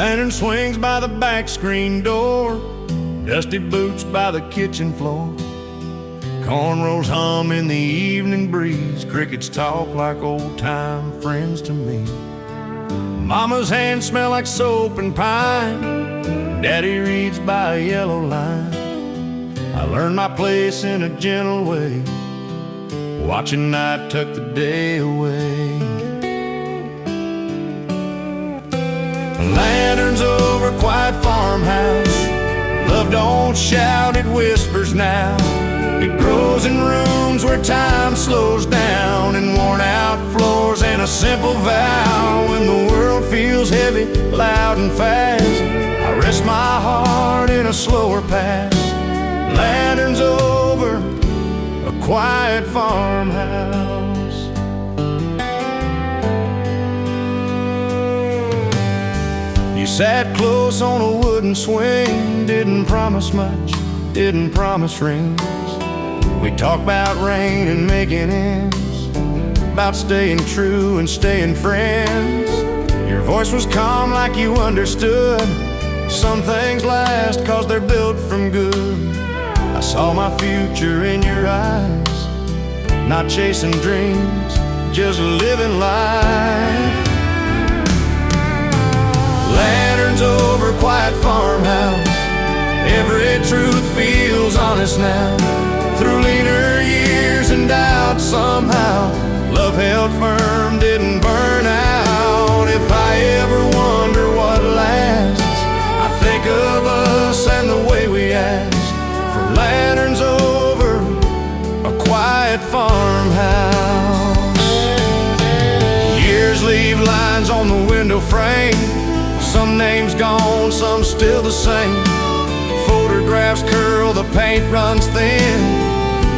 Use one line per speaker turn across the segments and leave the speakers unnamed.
Lantern swings by the back screen door, dusty boots by the kitchen floor. Cornrows hum in the evening breeze, crickets talk like old-time friends to me. Mama's hands smell like soap and pine, Daddy reads by a yellow line. I learned my place in a gentle way, watching night tuck the day away. Lanterns over a quiet farmhouse, love don't shout, it whispers now. It grows in rooms where time slows down, and worn out floors and a simple vow. When the world feels heavy, loud and fast, I rest my heart in a slower past. Lanterns over a quiet farmhouse. You sat close on a wooden swing, didn't promise much, didn't promise rings. We talked about rain and making ends, about staying true and staying friends. Your voice was calm like you understood. Some things last 'cause they're built from good. I saw my future in your eyes, not chasing dreams, just living life. Lanterns over a quiet farmhouse, every truth feels honest now. Through leaner years and doubt, somehow love held firm, didn't burn out. If I ever wonder what lasts, I think of us and the way we ask for lanterns over a quiet farmhouse. Years leave lines on the window frame, some names gone, some still the same. Photographs curl, the paint runs thin,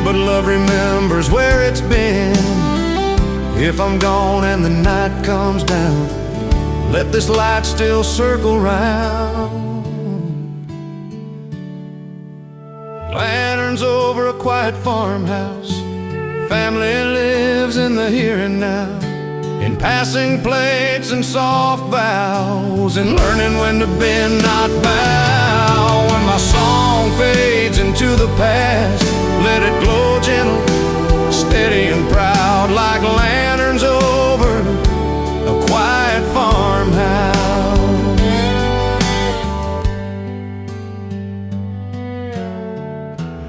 but love remembers where it's been. If I'm gone and the night comes down, let this light still circle round. Lanterns over a quiet farmhouse, family lives in the here and now, in passing plates and soft vows, and learning when to bend, not bow. When my song fades into the past, let it glow gentle, steady and proud, like lanterns over a quiet farmhouse.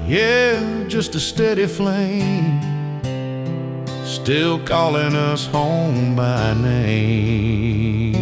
Yeah, just a steady flame, still calling us home by name.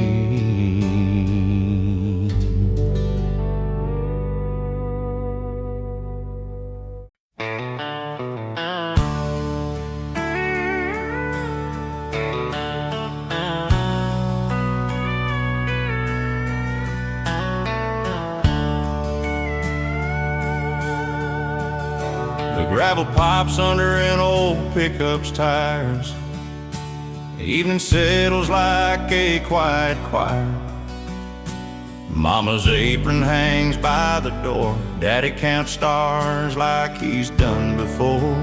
The gravel pipes under an old pickup's tires, the evening settles like a quiet choir. Mama's apron hangs by the door, Daddy counts stars like he's done before.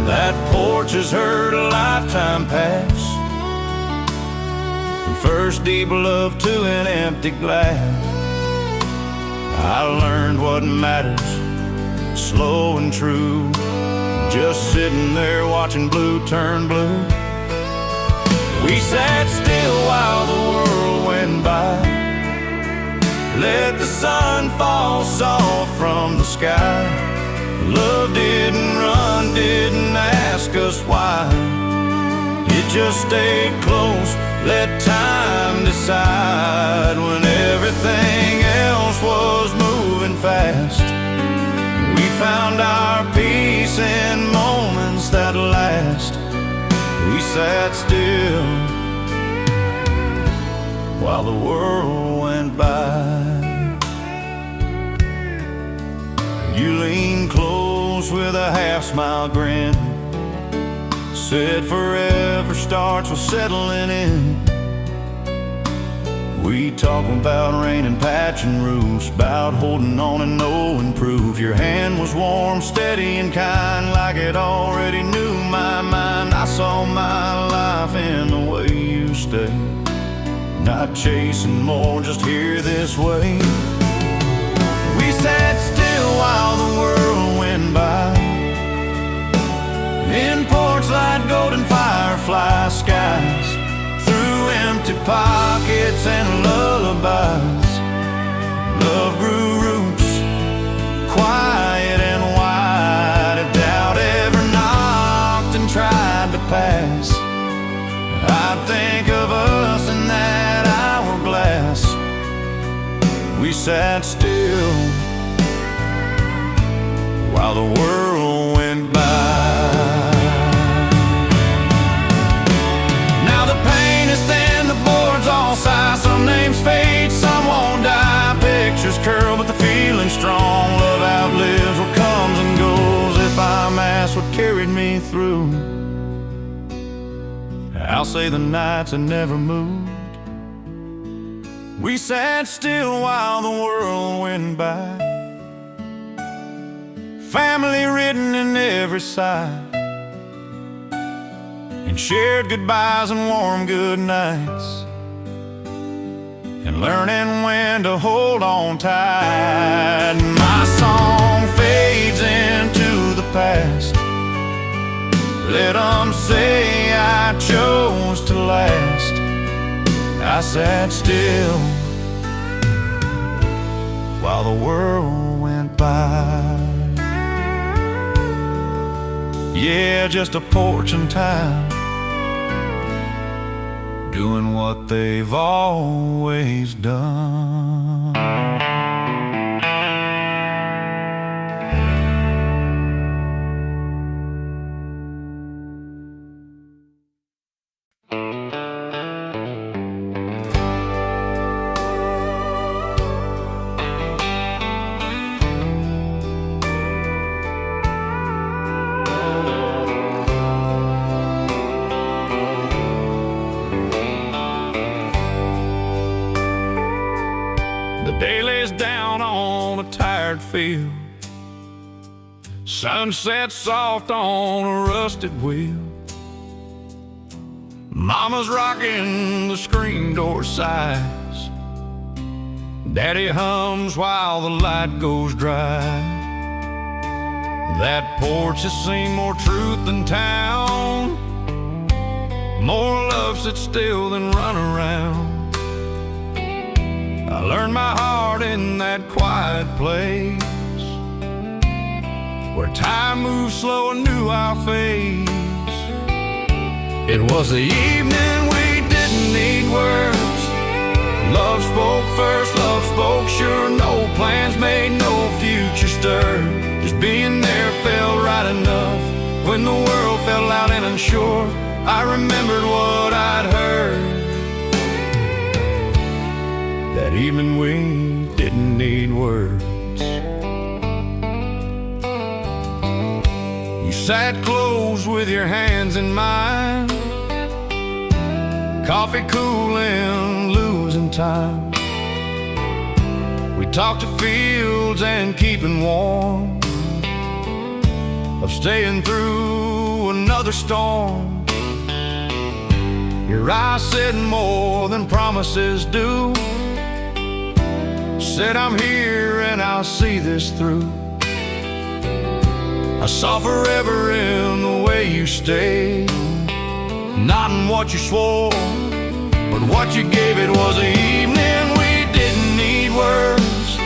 That porch has heard a lifetime pass, from first deep love to an empty glass. I learned what matters, slow and true, just sitting there watching blue turn blue. We sat still while the world went by, let the sun fall soft from the sky. Love didn't run, didn't ask us why. It just stayed close, let time decide. When everything else was moving fast, we found our peace in moments that last. We sat still while the world went by. You leaned close with a half-smile grin, said forever starts with settling in. We talk about rain and patching roofs, about holding on and knowing proof. Your hand was warm, steady and kind, like it already knew my mind. I saw my life in the way you stayed, not chasing more, just here this way. We sat still while the world went by, in porch light, golden firefly skies, through empty pockets and lullabies. Love grew roots, quiet and wide. If doubt ever knocked and tried to pass, I'd think of us in that hourglass. We sat still while the world went by. Now the paint is thin, the boards all sigh, some names fade, some won't die. Pictures curl, but the feeling's strong. Love outlives what comes and goes. If I'm asked what carried me through, I'll say the nights I never moved. We sat still while the world went by, family written in every sigh, and shared goodbyes and warm good nights, and learning when to hold on tight. My song fades into the past, let them say I chose to last. I sat still while the world went by. Yeah, just a porch and time, doing what they've always done. Day lays down on a tired field, sunset soft on a rusted wheel. Mama's rocking, the screen door sighs, Daddy hums while the light goes dry. That porch has seen more truth than town, more love sit still than run around. I learned my heart in that quiet place, where time moves slow and knew our face. It was the evening we didn't need words. Love spoke first, love spoke sure. No plans made, no future stirred. Just being there felt right enough. When the world felt loud and unsure, I remembered what I'd heard. That evening we didn't need words. You sat close with your hands in mine, coffee cooling, losing time. We talked of fields and keeping warm, of staying through another storm. Your eyes said more than promises do, said I'm here and I'll see this through. I saw forever in the way you stayed, not in what you swore, but what you gave. It was an evening we didn't need words.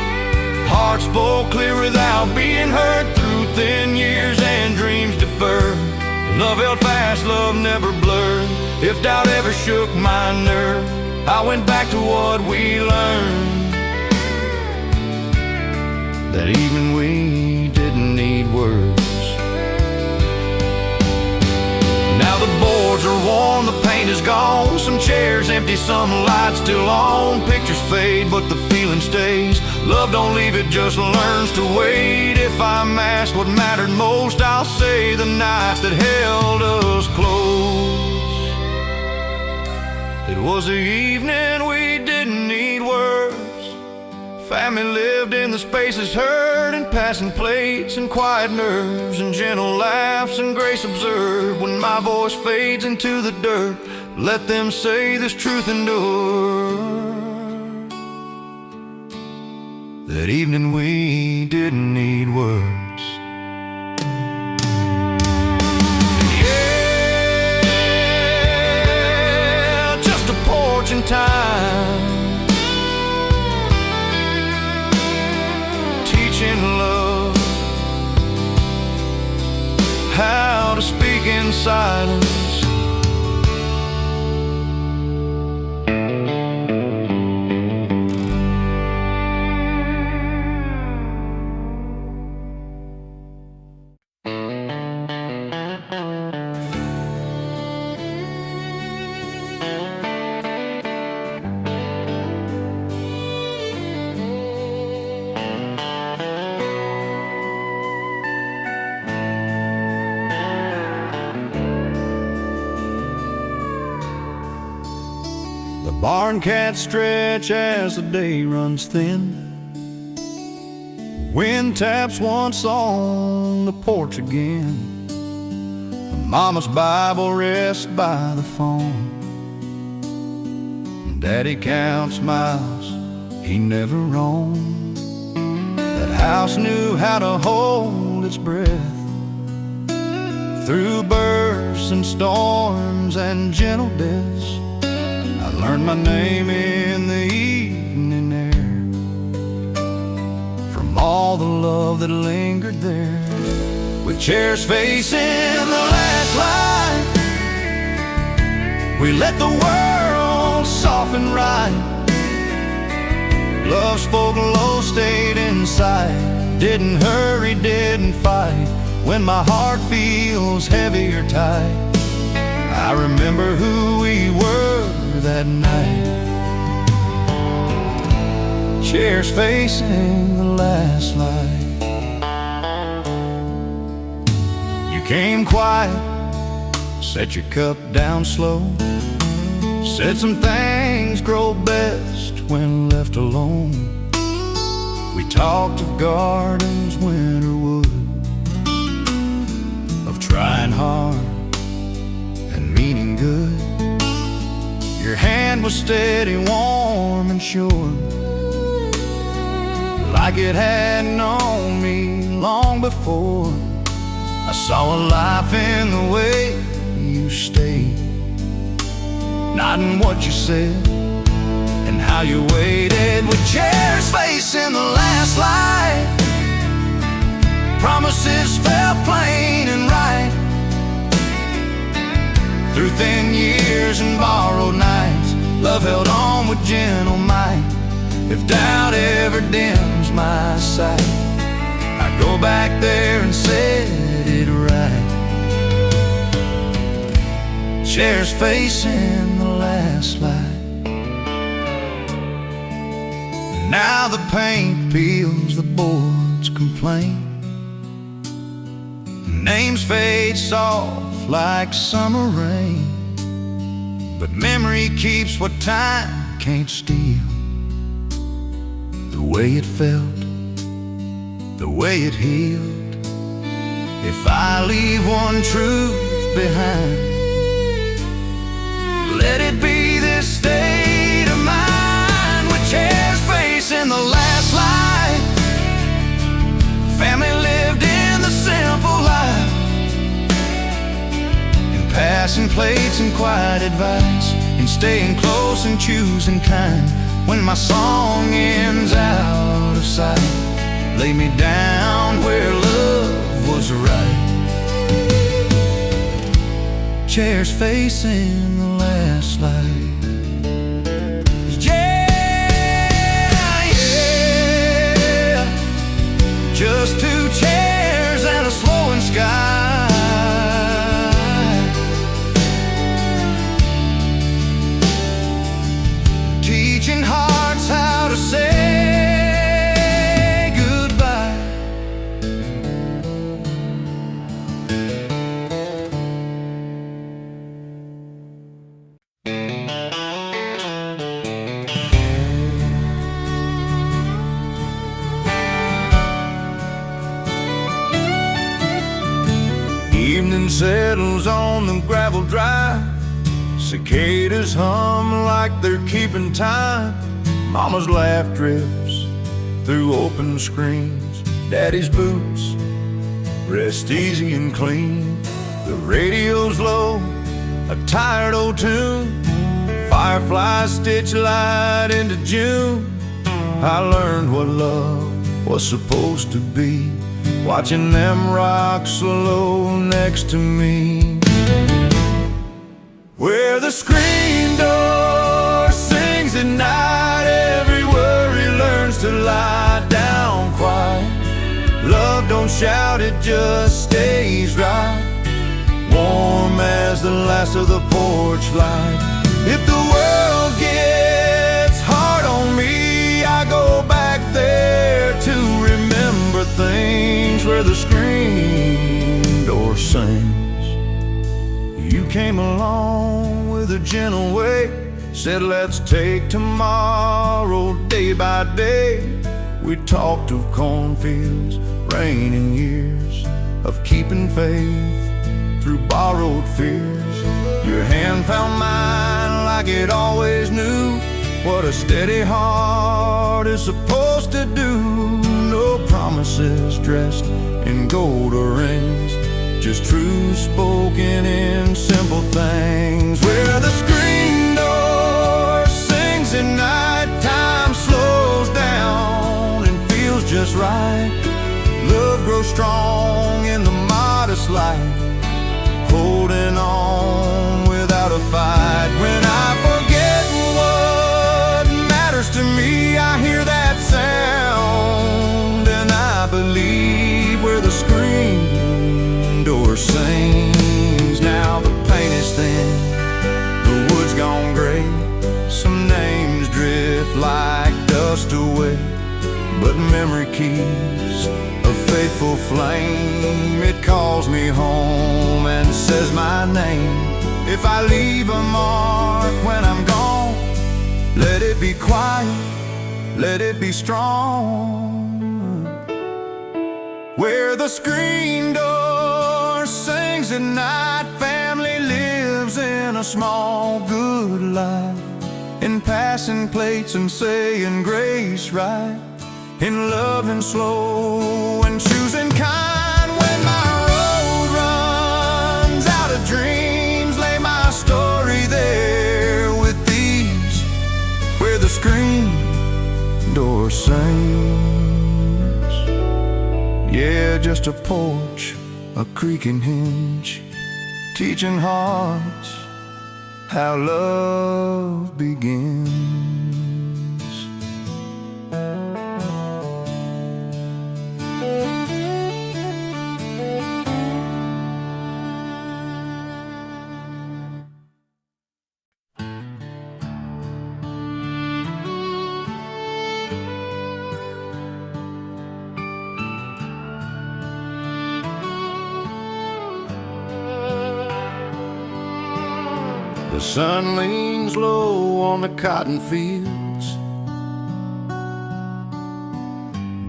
Heart spoke clear without being heard, through thin years and dreams deferred. Love held fast, love never blurred. If doubt ever shook my nerve, I went back to what we learned. That evening we didn't need words. Now the boards are warm, the paint is gone, some chairs empty, some lights still on. Pictures fade, but the feeling stays. Love don't leave, it just learns to wait. If I'm asked what mattered most, I'll say the nights that held us close. It was the evening we didn't need words. Family lived in the spaces heard, and passing plates and quiet nerves, and gentle laughs and grace observed. When my voice fades into the dirt, let them say this truth endure. That evening we didn't need words. Yeah, just a porch in time, teaching love how to speak in silence. The barn can't stretch as the day runs thin. Wind taps once on the porch again. Mama's Bible rests by the phone. Daddy counts miles he never roamed. That house knew how to hold its breath through bursts and storms and gentle deaths. I learned my name in the evening air from all the love that lingered there. With chairs facing the last light, we let the world soften right. Love spoke low, stayed inside, didn't hurry, didn't fight. When my heart feels heavy or tight, I remember who we were that night. Chairs facing the last light. You came quiet, set your cup down slow, said some things grow best when left alone. We talked of gardens, winter wood, of trying hard and meaning good. Your hand was steady, warm and sure, like it had known me long before. I saw a life in the way you stayed, not in what you said and how you waited. With chairs facing the last light, promises felt plain and right. Through thin years and borrowed nights, love held on with gentle might. If doubt ever dims my sight, I go back there and set it right. Chairs facing the last light. Now the paint peels, the boards complain, names fade soft like summer rain. But memory keeps what time can't steal. The way it felt, the way it healed. If I leave one truth behind, let it be this state of mind. With chairs facing the last light, family lived in the simple life, in passing plates and quiet advice, in staying close and choosing kind. When my song ends out of sight, lay me down where love was right. Chairs facing the last light. Yeah, yeah, just two chairs and a slowing sky, teaching hearts how to say goodbye. Evening settles on the gravel drive, Cicadas hum like they're keeping time. Mama's laugh drifts through open screens. Daddy's boots rest easy and clean. The radio's low, a tired old tune. Fireflies stitch light into June. I learned what love was supposed to be, watching them rock slow next to me. Where the screen door sings at night, every worry learns to lie down quiet. Love don't shout, it just stays right, warm as the last of the porch light. If the world gets hard on me, I go back there to remember things where the screen door sings. You came along with a gentle way, said let's take tomorrow day by day. We talked of cornfields, rain and years of keeping faith through borrowed fears. Your hand found mine like it always knew what a steady heart is supposed to do. No promises dressed in gold or rings, just truth spoken in simple things. Where the screen door sings at night, time slows down and feels just right. Love grows strong in the modest light, holding on without a fight. When I forget what matters to me, I hear that sound and I believe where the screen door sings. Now the paint is thin, the wood's gone gray, some names drift like dust away, but memory keeps a faithful flame. It calls me home and says my name. If I leave a mark when I'm gone, let it be quiet, let it be strong. Where the screen door sings at night, family lives in a small good life, in passing plates and saying grace right, in loving slow and choosing kind. When my road runs out of dreams, lay my story there with these, where the screen door sings. Yeah, just a porch, a creaking hinge, teaching hearts how love begins. The sun leans low on the cotton fields,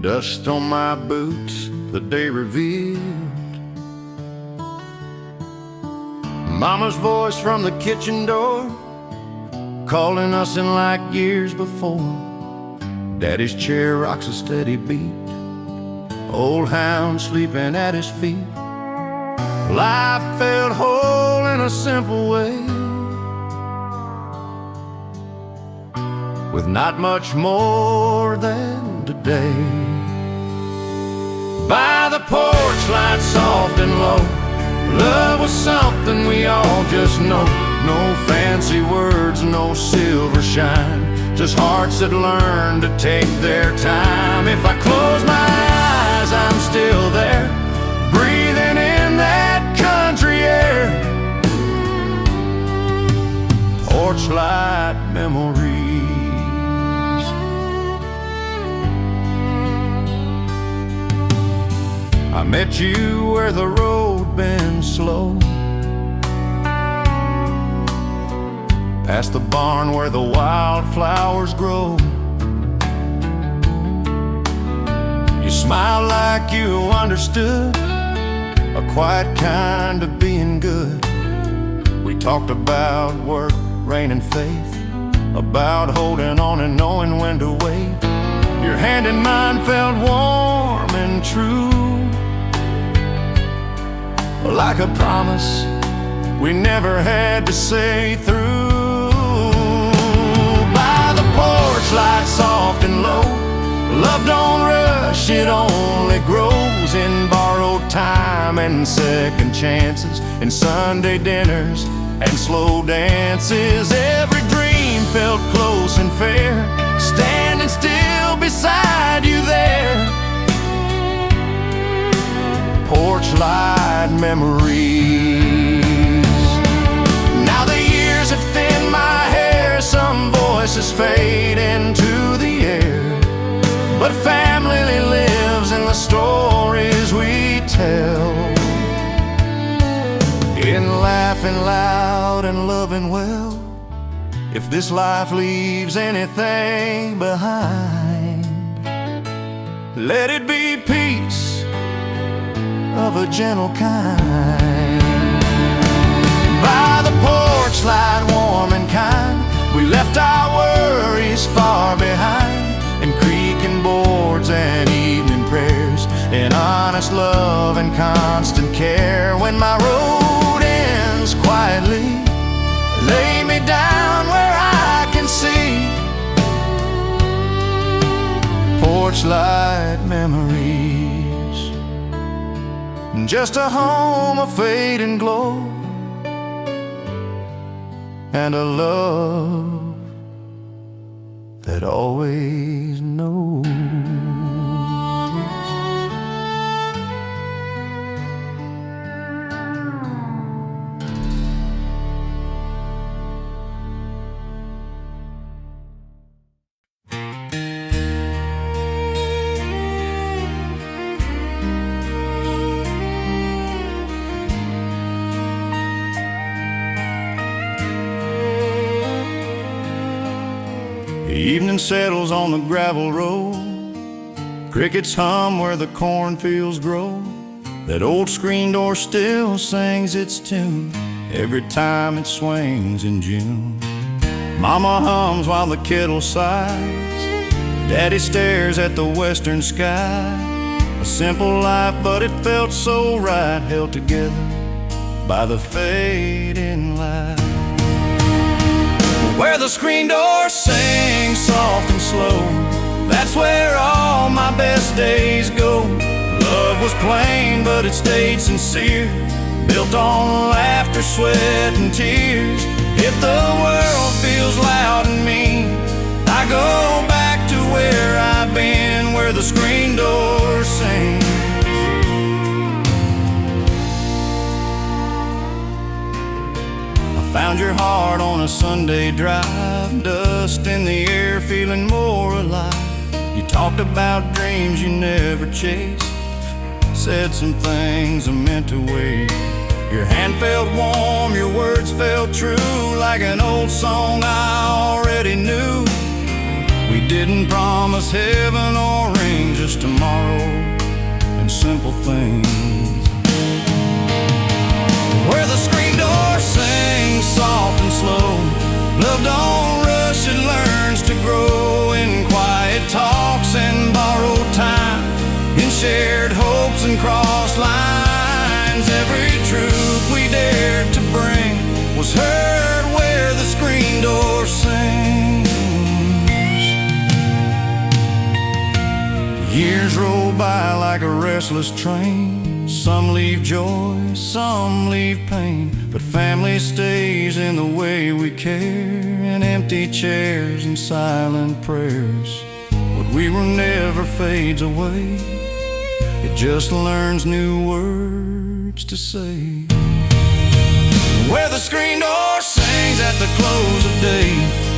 dust on my boots the day revealed. Mama's voice from the kitchen door, calling us in like years before. Daddy's chair rocks a steady beat, old hound sleeping at his feet. Life felt whole in a simple way, with not much more than today. By the porch light soft and low, love was something we all just know. No fancy words, no silver shine, just hearts that learn to take their time. If I close my eyes, I'm still there, breathing in that country air. Porch light memories. I met you where the road bends slow, past the barn where the wildflowers grow. You smiled like you understood, a quiet kind of being good. We talked about work, rain, and faith, about holding on and knowing when to wait. Your hand in mine felt warm and true, like a promise we never had to say through. By the porch light, soft and low, love don't rush, it only grows in borrowed time and second chances, in Sunday dinners and slow dances. Every dream felt close and fair, standing still beside you there. Porch light memories. Now the years have thinned my hair, some voices fade into the air, but family lives in the stories we tell, in laughing loud and loving well. If this life leaves anything behind, let it be peace of a gentle kind. By the porch light, warm and kind, we left our worries far behind, and creaking boards and evening prayers, in honest love and constant care. When my road ends quietly, lay me down where I can see. Porch light memories, just a home of fading glow, and a love that always knows. The evening settles on the gravel road, crickets hum where the cornfields grow. That old screen door still sings its tune every time it swings in June. Mama hums while the kettle sighs, Daddy stares at the western sky. A simple life, but it felt so right, held together by the fading light. Where the screen door sings soft and slow, that's where all my best days go. Love was plain, but it stayed sincere, built on laughter, sweat, and tears. If the world feels loud and mean, I go back to where I've been, where the screen door sings. Found your heart on a Sunday drive, dust in the air, feeling more alive. You talked about dreams you never chased, said some things I meant to wait. Your hand felt warm, your words felt true, like an old song I already knew. We didn't promise heaven or rain, just tomorrow and simple things. Where the screen door sings soft and slow, love don't rush, it learns to grow in quiet talks and borrowed time, in shared hopes and crossed lines. Every truth we dared to bring was heard where the screen door sings. Years roll by like a restless train, some leave joy, some leave pain, but family stays in the way we care, in empty chairs and silent prayers. What we were never fades away, it just learns new words to say. Where the screen door sings at the close of day,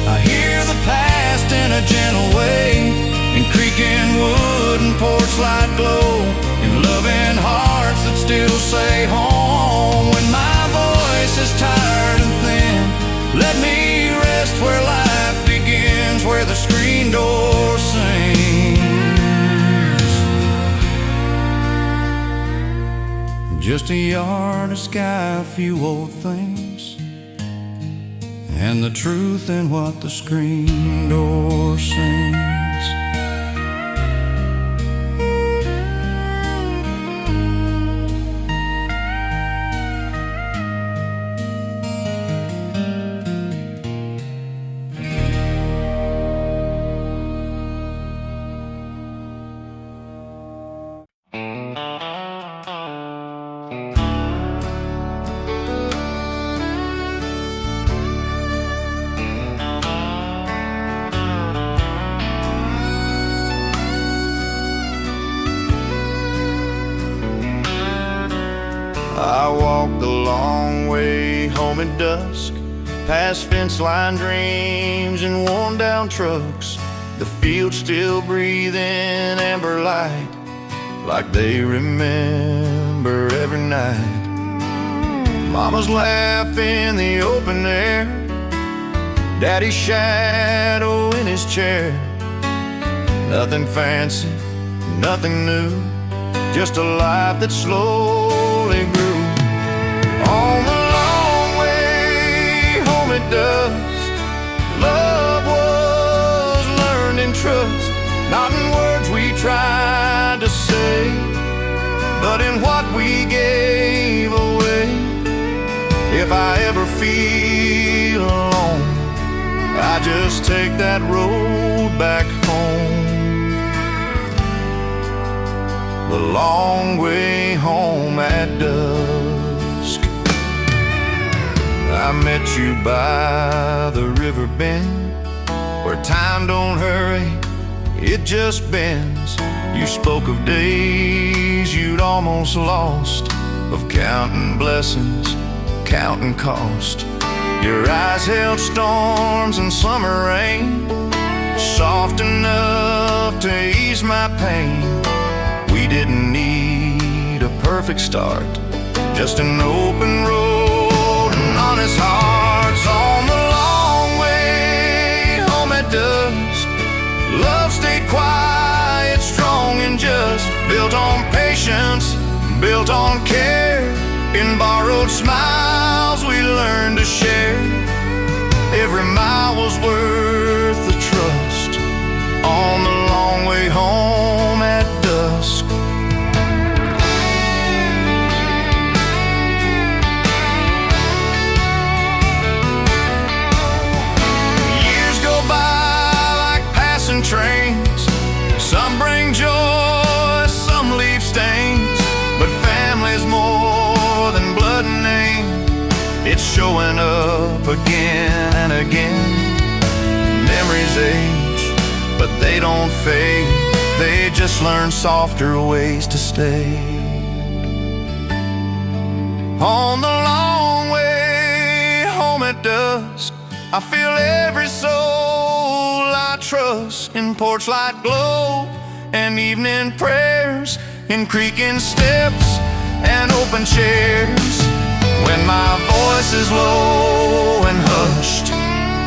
I hear the past in a gentle way, in creaking wood and porch light glow, in loving hearts that still say home. When my voice is tired and thin, let me rest where life begins, where the screen door sings. Just a yard of sky, a few old things, and the truth in what the screen door sings. I walked the long way home at dusk, past fence-line dreams and worn-down trucks. The fields still breathing amber light, like they remember every night. Mama's laugh in the open air, Daddy's shadow in his chair. Nothing fancy, nothing new, just a life that slowly grew. On the long way home at dusk, love was learned in trust, not in words we tried to say, but in what we gave away. If I ever feel alone, I just take that road back home. The long way home at dusk. I met you by the river bend, where time don't hurry, it just bends. You spoke of days you'd almost lost, of counting blessings, counting cost. Your eyes held storms and summer rain, soft enough to ease my pain. We didn't need a perfect start, just an open road and honest hearts. On the long way home at dusk, love stayed quiet, strong and just, built on patience, built on care. In borrowed smiles we learned to share. Every mile was worth the trust. On the long way home at dusk. Years go by like passing trains. Some bring joy, some leave stains, but family's more than blood and name. It's showing up again and again. Memories age, but they don't fade. They just learn softer ways to stay. On the long way home at dusk, I feel every soul I trust. In porch light glow and evening prayers, in creaking steps and open chairs. When my voice is low and hushed,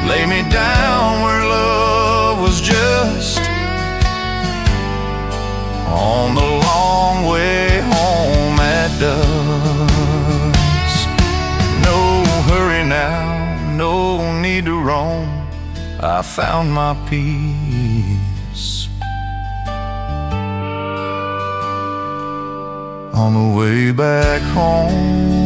lay me down where love was just. On the long way home at dusk. No hurry now, no need to roam, I found my peace on the way back home.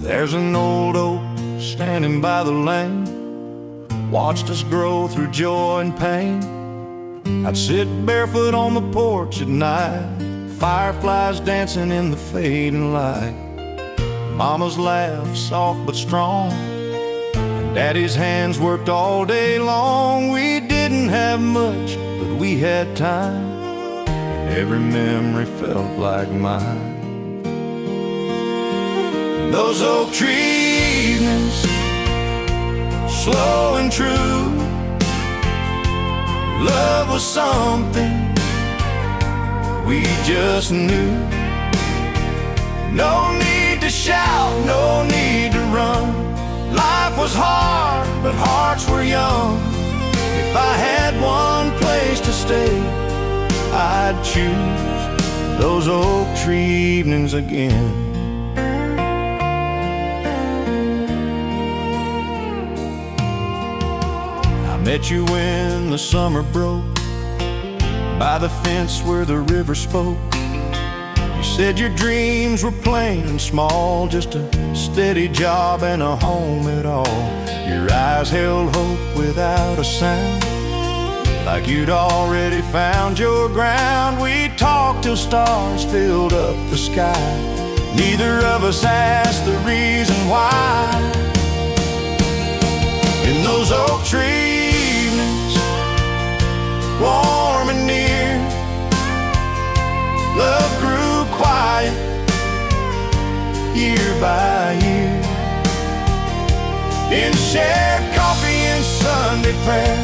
There's an old oak standing by the lane, watched us grow through joy and pain. I'd sit barefoot on the porch at night, fireflies dancing in the fading light. Mama's laugh, soft but strong, and Daddy's hands worked all day long. We didn't have much, but we had time, and every memory felt like mine. Those oak tree evenings, slow and true. Love was something we just knew. No need to shout, no need to run. Life was hard, but hearts were young. If I had one place to stay, I'd choose those oak tree evenings again. I met you when the summer broke, by the fence where the river spoke. You said your dreams were plain and small, just a steady job and a home at all. Your eyes held hope without a sound, like you'd already found your ground. We talked till stars filled up the sky. Neither of us asked the reason why. In those oak tree evenings, warm and near, love grew quiet year by year. In shared coffee and Sunday prayer,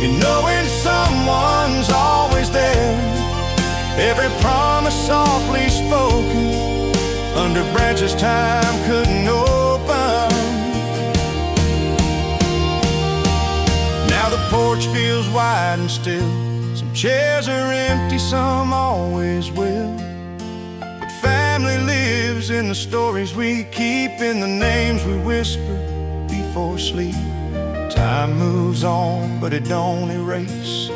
in knowing someone's always there. Every promise softly spoken, under branches time couldn't open. Now the porch feels wide and still. Some chairs are empty, some always will. But family lives in the stories we keep, in the names we whisper before sleep. Time moves on, but it don't erase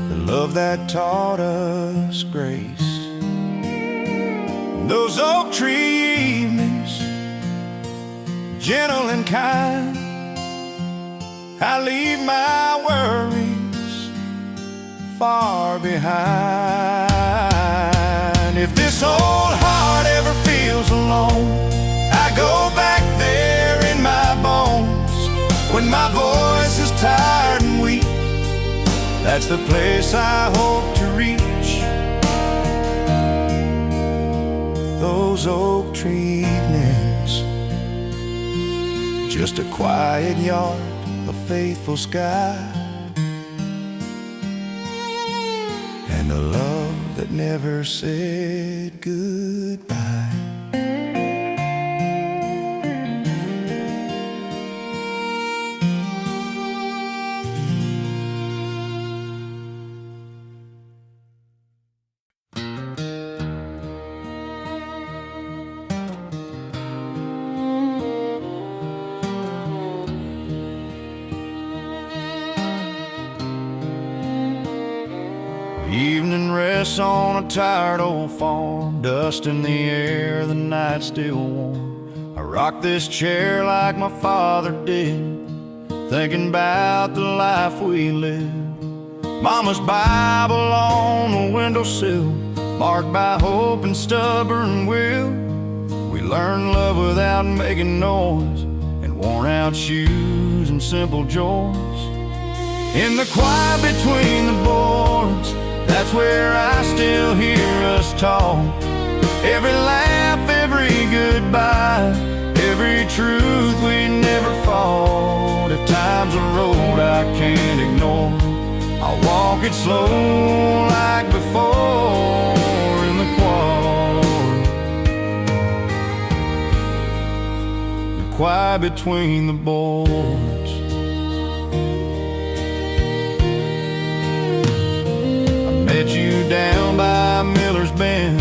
the love that taught us grace. Those oak tree evenings, gentle and kind, I leave my worries far behind. If this old heart ever feels alone, I go back there in my bones. When my voice is tired and weak, that's the place I hope to reach. Those oak tree evenings, just a quiet yard, a faithful sky, and a love that never said goodbye. Evening rests on a tired old farm, dust in the air, the night still warm. I rock this chair like my father did, thinking about the life we lived. Mama's Bible on the windowsill, marked by hope and stubborn will. We learned love without making noise, and worn out shoes and simple joys. In the quiet between the boards, that's where I still hear us talk. Every laugh, every goodbye, every truth we never fought. If time's a road I can't ignore, I'll walk it slow like before in the quiet. The quiet between the boards. Met you down by Miller's Bend,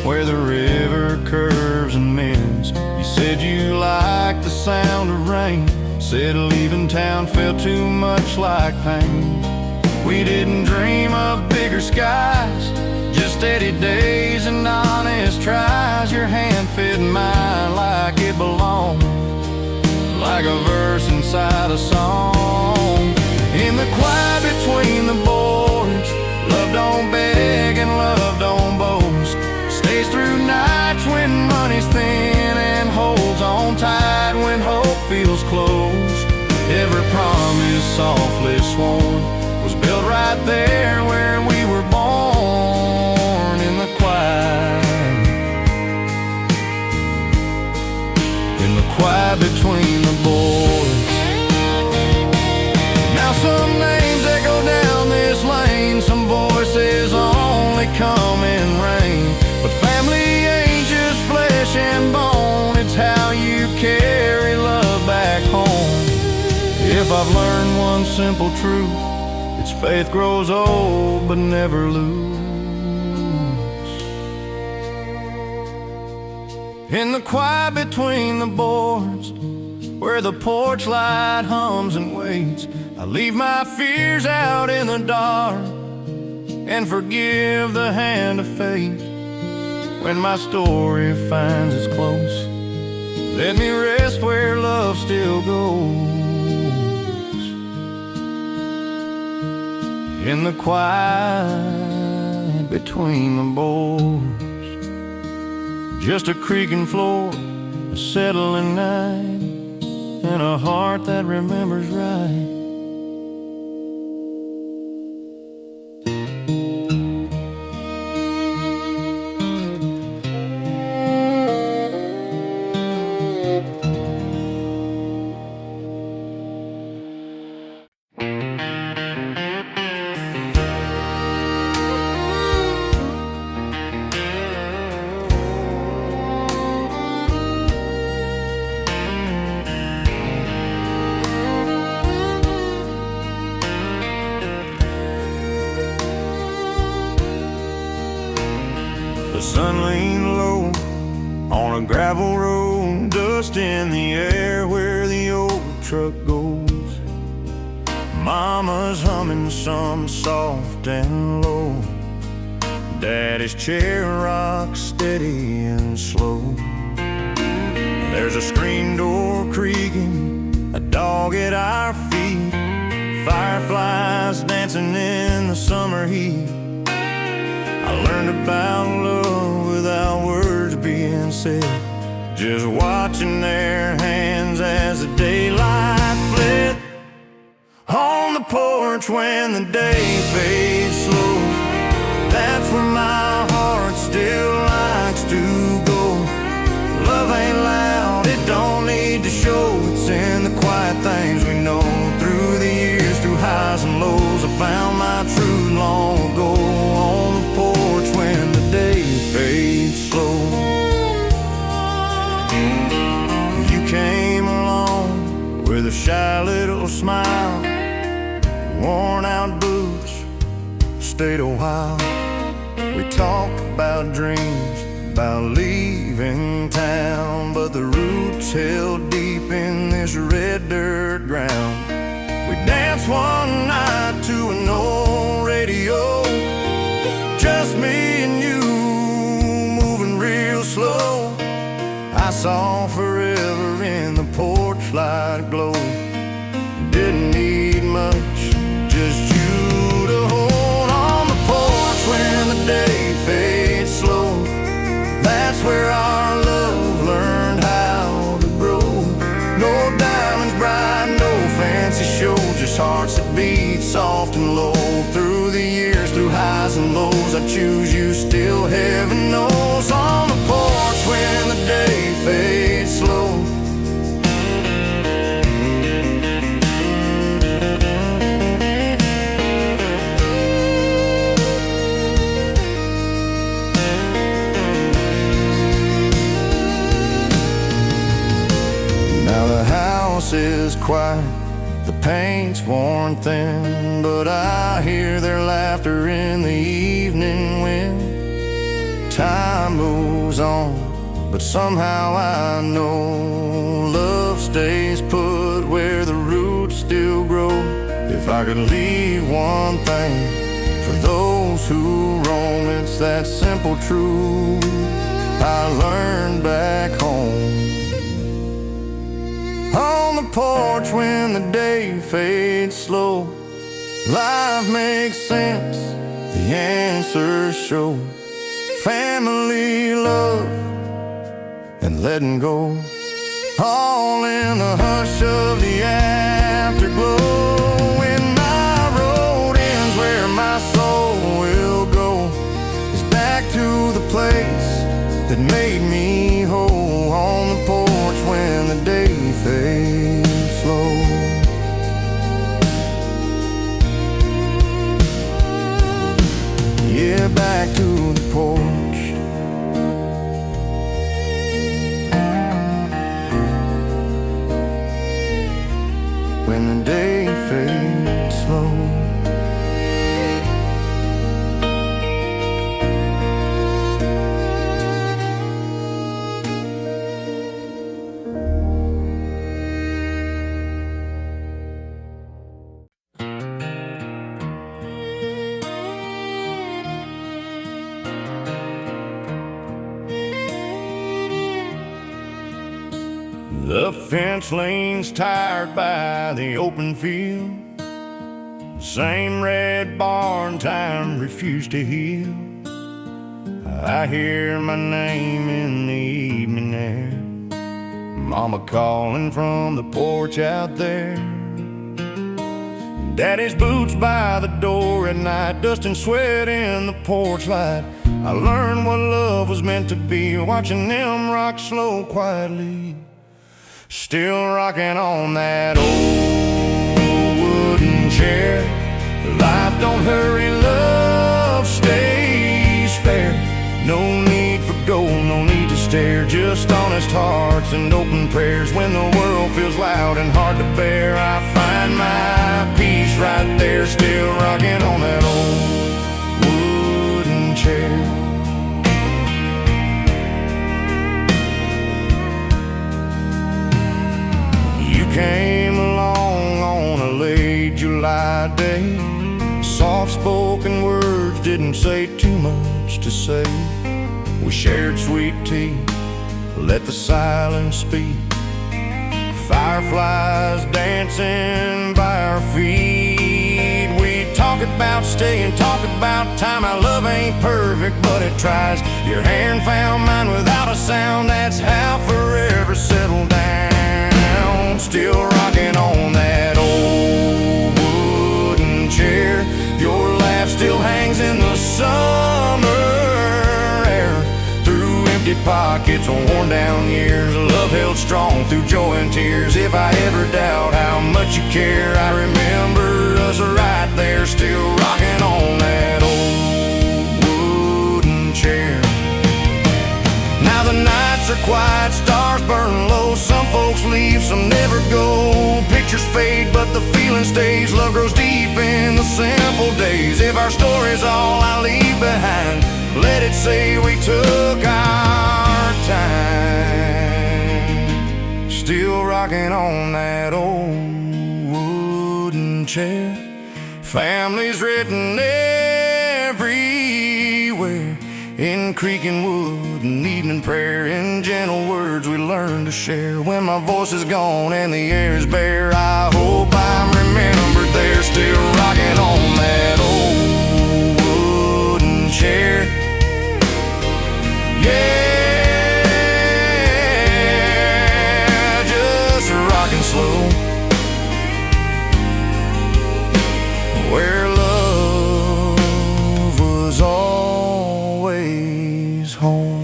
where the river curves and mends. You said you liked the sound of rain, said leaving town felt too much like pain. We didn't dream of bigger skies, just steady days and honest tries. Your hand fit mine like it belonged, like a verse inside a song. In the quiet between the boards, love don't beg and love don't boast. Stays through nights when money's thin, and holds on tight when hope feels close. Every promise softly sworn was built right there where we were born. In the quiet, in the quiet between the boards. Now some names echo down this lane, some voices only come If I've learned one simple truth, it's faith grows old but never lose. In the quiet between the boards, where the porch light hums and waits, I leave my fears out in the dark and forgive the hand of fate. When my story finds its close, let me rest where love still goes. In the quiet between the boards, just a creaking floor, a settling night, and a heart that remembers right. The sun leaned low on a gravel road, dust in the air where the old truck goes. Mama's humming something soft and low, Daddy's chair rocks steady and slow. There's a screen door creaking, a dog at our feet, fireflies dancing in the summer heat. I learned about love without words being said, just watching their hands as the daylight fled. On the porch when the day fades slow, that's where my heart still likes to go. Love ain't loud, it don't need to show, it's in the quiet things we know. Through the years, through highs and lows, I found my truth long ago. On the porch when the day fades slow, you came along with a shy little smile, worn out boots, stayed a while. We talked about dreams, about leaving town, but the roots held deep in this red dirt ground. We danced one night to an old radio, just me and you, moving real slow. I saw forever in the porch light glow. Didn't need much, just you to hold. On the porch when the day fades slow, that's where our love learned how to grow. No diamonds bright, no fancy show, just hearts that beat soft and low. Through the years, through highs and lows, I choose you still, heaven knows. On the porch when the day fades slow, now the house is quiet, the paint's worn thin, but I hear their laughter in the evening wind. Time moves on, but somehow I know love stays put where the roots still grow. If I could leave one thing for those who roam, it's that simple truth I learned back home. On the porch when the day fades slow, life makes sense, the answers show. Family, love, and letting go, all in the hush of the afterglow. When my road ends, where my soul will go is back to the place that made me whole. On the porch when the day fades slow, yeah, back to the porch. When the day The fence lane's tired by the open field. Same red barn time refused to heal. I hear my name in the evening air, Mama calling from the porch out there. Daddy's boots by the door at night, dust and sweat in the porch light. I learned what love was meant to be, watching them rock slow quietly. Still rocking on that old wooden chair. Life don't hurry, love stays fair. No need for gold, no need to stare, just honest hearts and open prayers. When the world feels loud and hard to bear, I find my peace right there, still rocking on that old wooden chair. You came along on a late July day. Soft-spoken words didn't say too much to say. We shared sweet tea, let the silence speak. Fireflies dancing by our feet. We talk about staying, talk about time. Our love ain't perfect, but it tries. Your hand found mine without a sound. That's how forever settled down. Still rocking on that old wooden chair. Your laugh still hangs in the summer air. Through empty pockets, worn down years, love held strong through joy and tears. If I ever doubt how much you care, I remember us right there, still rocking on that old wooden chair. Now the nights are quiet, stars burn low. Some folks leave, some never go. Pictures fade, but the feeling stays. Love grows deep in the simple days. If our story's all I leave behind, let it say we took our time. Still rocking on that old wooden chair. Families written everywhere, in creek and wood and evening prayer. In gentle words we learn to share. When my voice is gone and the air is bare, I hope I'm remembered there, still rocking on that old wooden chair. Yeah, just rocking slow, where love was always home.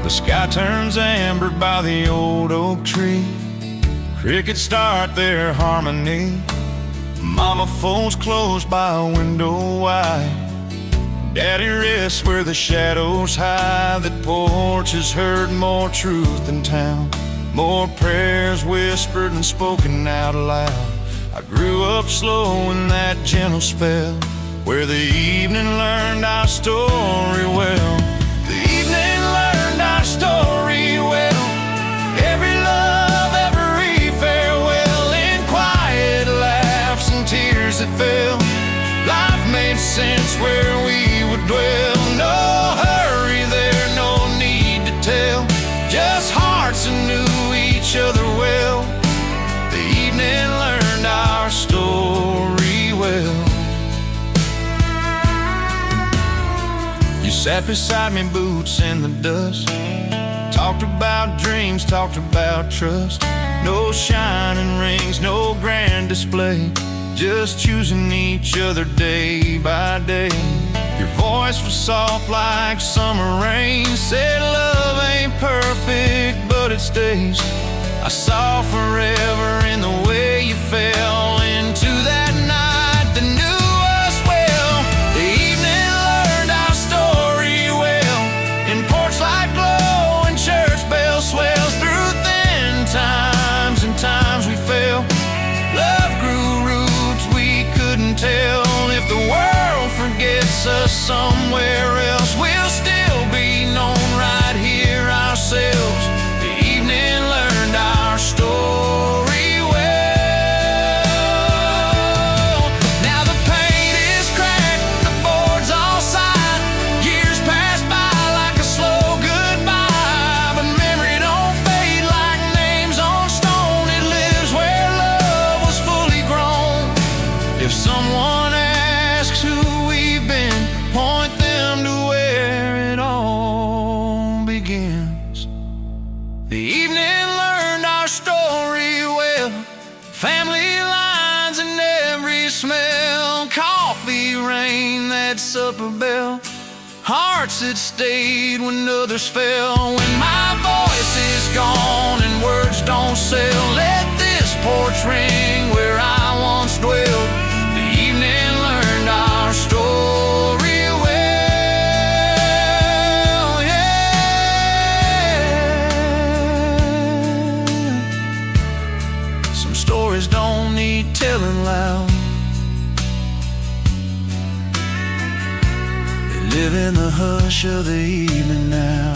The sky turns amber by the old oak tree. Crickets start their harmony. Mama folds clothes by a window wide. Daddy rests where the shadows hide. That porch has heard more truth than town, more prayers whispered and spoken out loud. I grew up slow in that gentle spell, where the evening learned our story well. The evening learned our story well. Every love, every farewell, in quiet laughs and tears that fell. Life made sense where we would dwell. No hurry there, no need to tell, just hearts that knew each other well. The evening learned our story well. You sat beside me, boots in the dust, talked about dreams, talked about trust. No shining rings, no grand display, just choosing each other day by day. Your voice was soft like summer rain, said love ain't perfect, but it stays. I saw forever in the way you fell into that night that knew us well. The evening learned our story well, in porch light glow and church somewhere else. We'll still be known right here ourselves. The evening learned our story well. Now the paint is cracked, the boards all side. Years pass by like a slow goodbye, but memory don't fade like names on stone. It lives where love was fully grown. If someone asks who we've been, point them to where it all begins. The evening learned our story well. Family lines in every smell. Coffee rain, that supper bell. Hearts that stayed when others fell. When my voice is gone and words don't sell, let this porch ring where I once dwelled. The evening learned our story well, yeah. Some stories don't need telling loud. They live in the hush of the evening now.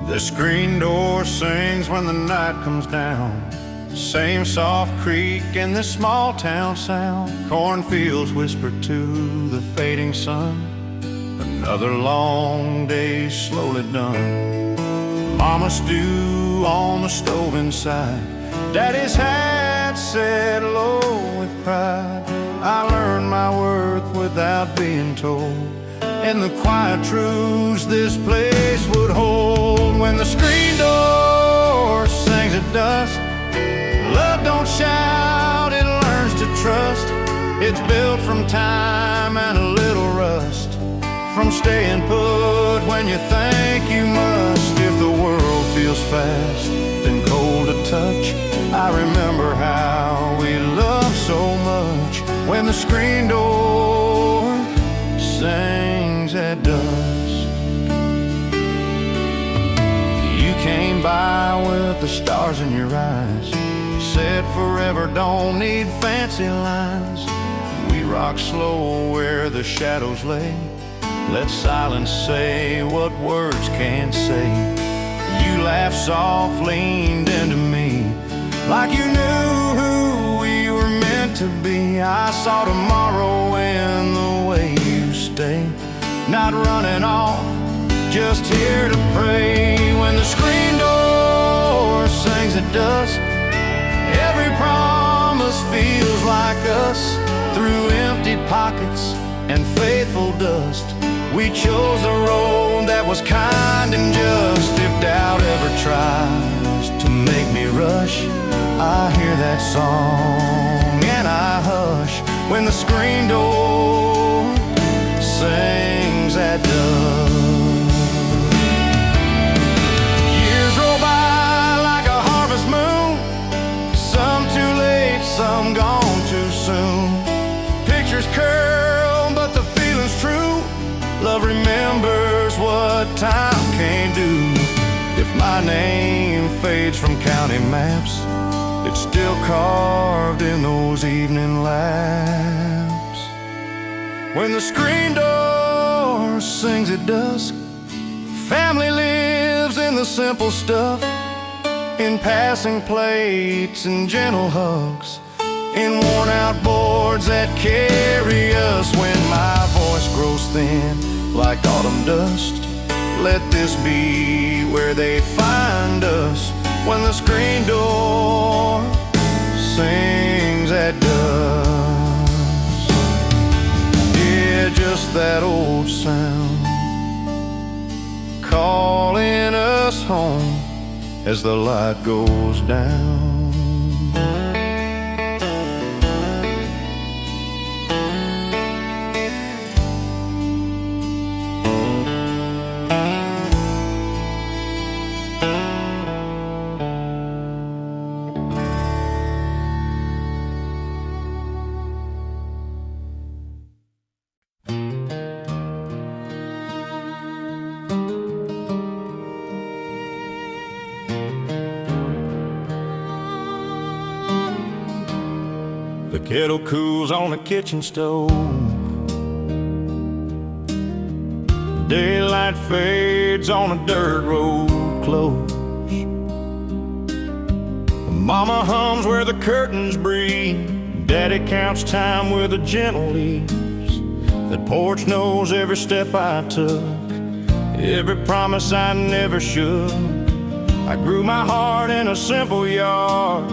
The screen door sings when the night comes down. Same soft creak and this small town sound. Cornfields whisper to the fading sun. Another long day slowly done. Mama stew on the stove inside. Daddy's hat set low with pride. I learned my worth without being told, and the quiet truths this place would hold. When the screen door sings at dusk, love don't shout, it learns to trust. It's built from time and a little rust, from staying put when you think you must. If the world feels fast and cold to touch, I remember how we loved so much. When the screen door sings at dusk, you came by with the stars in your eyes. Said forever don't need fancy lines. We rock slow where the shadows lay. Let silence say what words can't say. You laughed soft, leaned into me like you knew who we were meant to be. I saw tomorrow in the way you stay, not running off, just here to pray. When the screen door sings at dusk, every promise feels like us. Through empty pockets and faithful dust, we chose the road that was kind and just. If doubt ever tries to make me rush, I hear that song and I hush. When the screen door sings at dusk, years roll by like a harvest moon, some too late, some gone too soon. Pictures curl, but the feeling's true. Love remembers what time can't do. If my name fades from county maps, it's still carved in those evening laps. When the screen door sings at dusk, family lives in the simple stuff, in passing plates and gentle hugs, in worn out boards that carry us. When my voice grows thin like autumn dust, let this be where they find us. When the screen door sings at dusk, yeah, just that old sound calling us home as the light goes down. The kettle cools on the kitchen stove. Daylight fades on a dirt road close. Mama hums where the curtains breathe. Daddy counts time with a gentle ease. That porch knows every step I took, every promise I never shook. I grew my heart in a simple yard.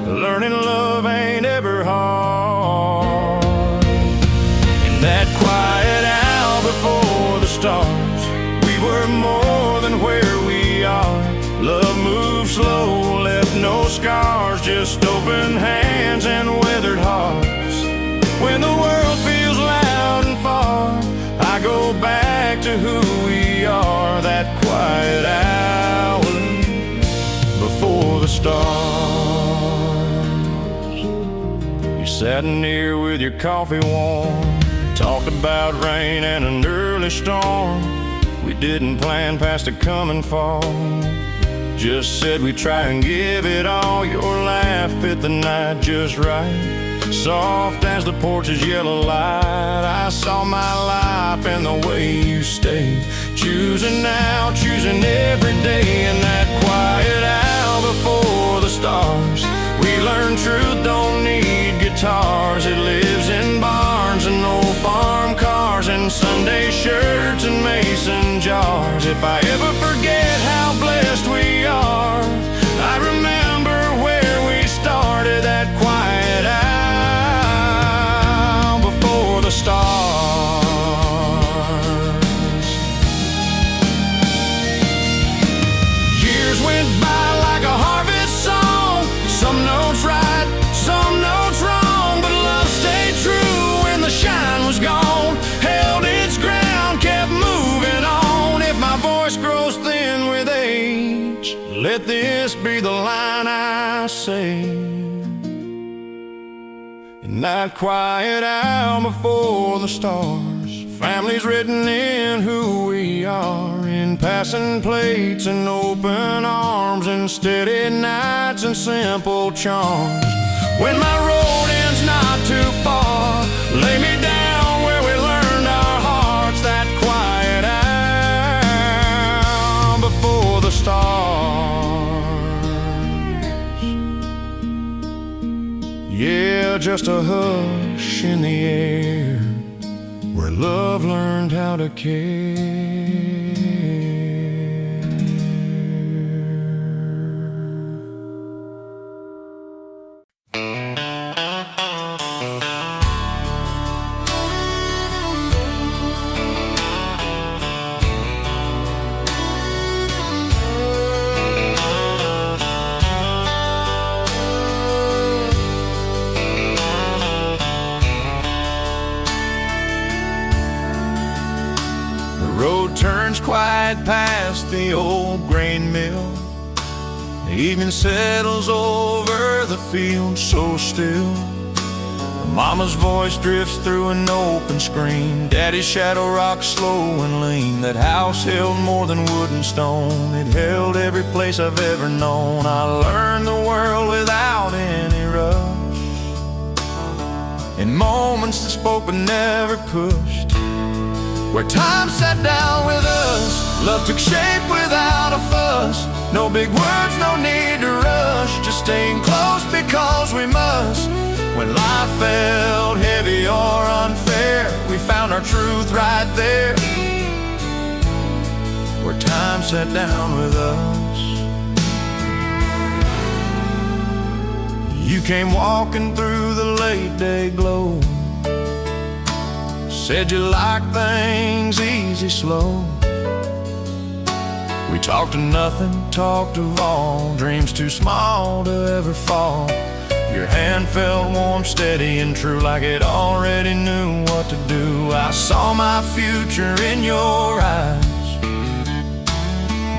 Learning love ain't ever hard. In that quiet hour before the stars, we were more than where we are. Love moved slow, left no scars, just open hands and weathered hearts. When the world feels loud and far, I go back to who we are. That quiet hour before the stars. You sat near with your coffee warm, talked about rain and an early storm. We didn't plan past the coming fall, just said we'd try and give it all. Your laugh fit the night just right, soft as the porch's yellow light. I saw my life in the way you stayed, choosing now, choosing every day. In that quiet hour before the stars, we learned truth don't need guitars. It lives in barns and old farm cars and Sunday shirts and mason jars. If I ever forget how blessed we are, I remember where we started. That quiet hour before the stars. Years went by like a harvest song, some notes right, some notes wrong, but love stayed true when the shine was gone. Held its ground, kept moving on. If my voice grows thin with age, let this be the line I say. In that quiet hour before the stars, families written in who we are, in passing plates and open arms, and steady nights and simple charms. When my road ends not too far, lay me down where we learned our hearts. That quiet hour before the stars. Yeah, just a hush in the air, where love learned how to care. Road turns quiet past the old grain mill. The evening settles over the field so still. Mama's voice drifts through an open screen. Daddy's shadow rocks slow and lean. That house held more than wood and stone. It held every place I've ever known. I learned the world without any rush, in moments that spoke but never pushed. Where time sat down with us, love took shape without a fuss. No big words, no need to rush, just staying close because we must. When life felt heavy or unfair, we found our truth right there. Where time sat down with us. You came walking through the late day glow, said you like things easy, slow. We talked of nothing, talked of all, dreams too small to ever fall. Your hand felt warm, steady and true, like it already knew what to do. I saw my future in your eyes,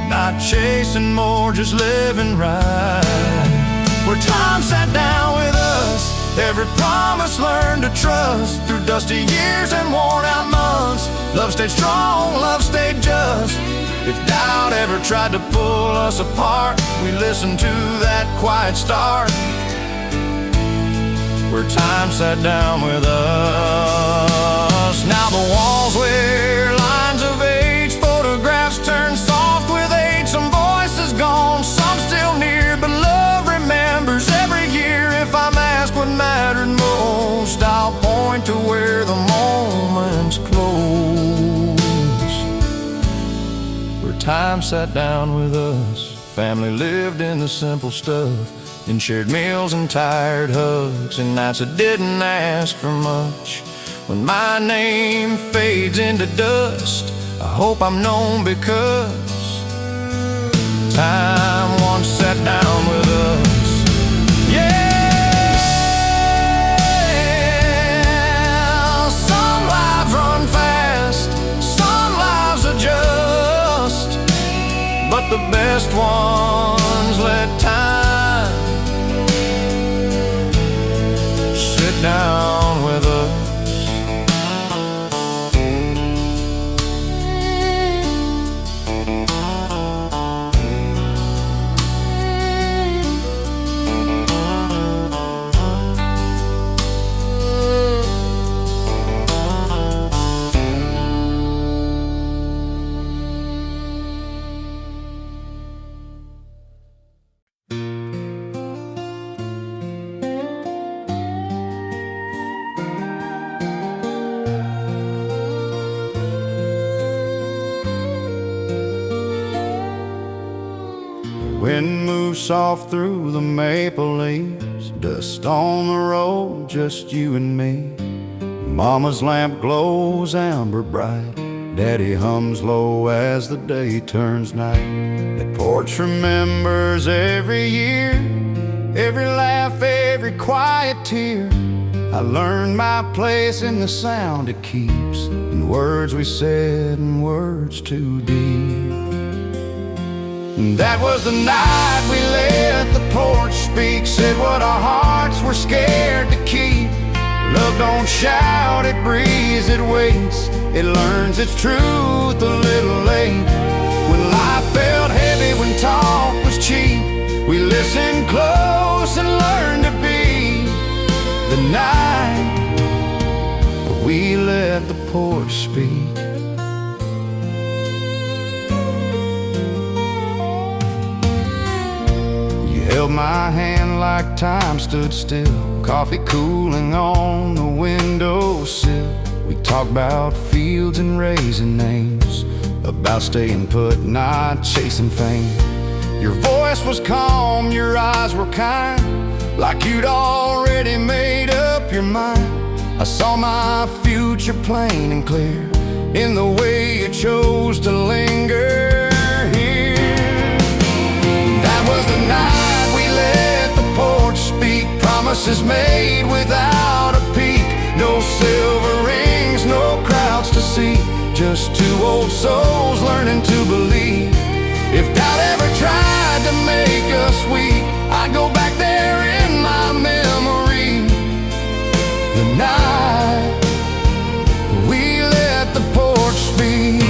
not chasing more, just living right. Where time sat down with us, every promise learned to trust. Through dusty years and worn out months, love stayed strong, love stayed just. If doubt ever tried to pull us apart, we listened to that quiet start. where time sat down with us. Now the walls wear lines of age, photographs turn soft with age. Some voices gone, some still near, but love remembers every year. If I'm asked what mattered most, I'll point to where the moments close, where time sat down with us. Family lived in the simple stuff, in shared meals and tired hugs, and nights that didn't ask for much. When my name fades into dust, I hope I'm known because time once sat down with us. Yeah, some lives run fast, some lives adjust, but the best ones let time sit down with us. Wind moves soft through the maple leaves, dust on the road, just you and me. Mama's lamp glows amber bright, Daddy hums low as the day turns night. That porch remembers every year, every laugh, every quiet tear. I learned my place in the sound it keeps, in words we said and words too deep. That was the night we let the porch speak, said what our hearts were scared to keep. Love don't shout, it breathes, it waits, it learns its truth a little late. When life felt heavy, when talk was cheap, we listened close and learned to be. The night we let the porch speak. Held my hand like time stood still, coffee cooling on the windowsill. We talked about fields and raising names, about staying put, not chasing fame. Your voice was calm, your eyes were kind, like you'd already made up your mind. I saw my future plain and clear in the way you chose to linger here. That was the night let the porch speak, promises made without a peek. No silver rings, no crowds to see, just two old souls learning to believe. If doubt ever tried to make us weak, I'd go back there in my memory. The night we let the porch speak.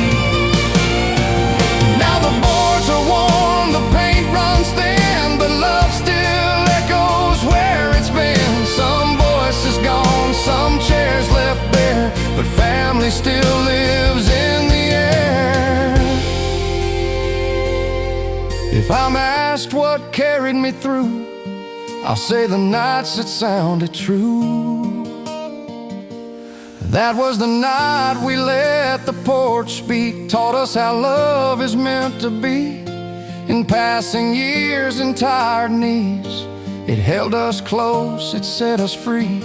Now the boards are warm, the paint runs thin, but love still echoes where it's been. Some voices gone, some chairs left bare, but family still lives in the air. If I'm asked what carried me through, I'll say the nights that sounded true. That was the night we let the porch speak, taught us how love is meant to be. In passing years and tired knees, it held us close, it set us free.